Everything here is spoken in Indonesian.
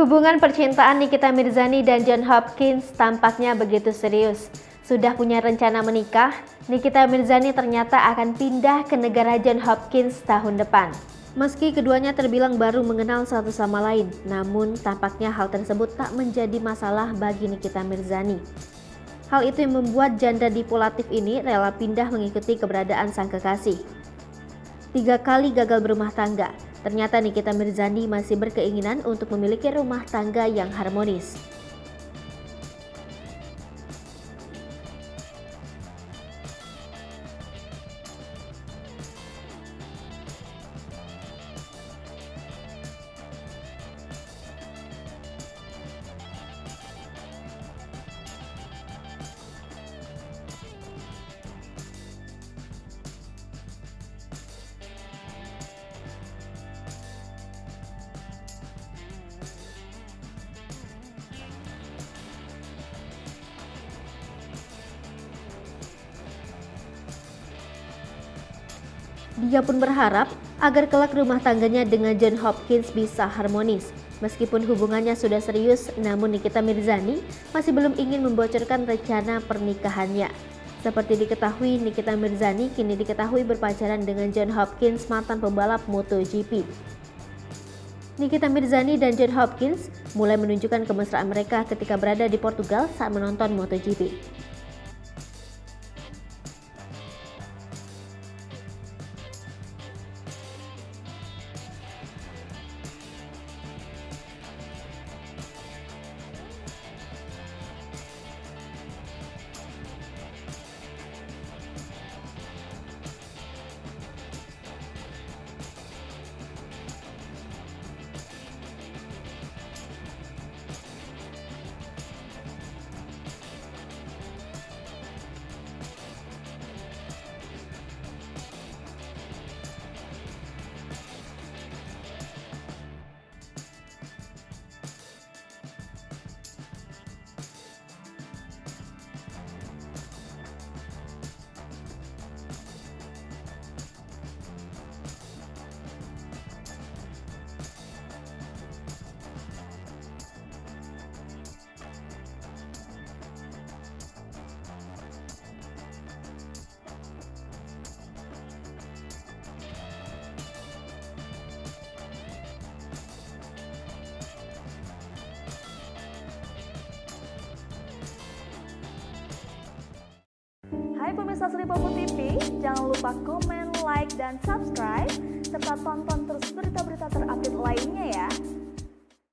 Hubungan percintaan Nikita Mirzani dan John Hopkins tampaknya begitu serius. Sudah punya rencana menikah, Nikita Mirzani ternyata akan pindah ke negara John Hopkins tahun depan. Meski keduanya terbilang baru mengenal satu sama lain, namun tampaknya hal tersebut tak menjadi masalah bagi Nikita Mirzani. Hal itu yang membuat janda dipolatif ini rela pindah mengikuti keberadaan sang kekasih. 3 kali gagal berumah tangga, ternyata Nikita Mirzani masih berkeinginan untuk memiliki rumah tangga yang harmonis. Dia pun berharap agar kelak rumah tangganya dengan John Hopkins bisa harmonis. Meskipun hubungannya sudah serius, namun Nikita Mirzani masih belum ingin membocorkan rencana pernikahannya. Seperti diketahui, Nikita Mirzani kini diketahui berpacaran dengan John Hopkins, mantan pembalap MotoGP. Nikita Mirzani dan John Hopkins mulai menunjukkan kemesraan mereka ketika berada di Portugal saat menonton MotoGP. Hai pemirsa Sri Popo TV, jangan lupa komen, like, dan subscribe, serta tonton terus berita-berita terupdate lainnya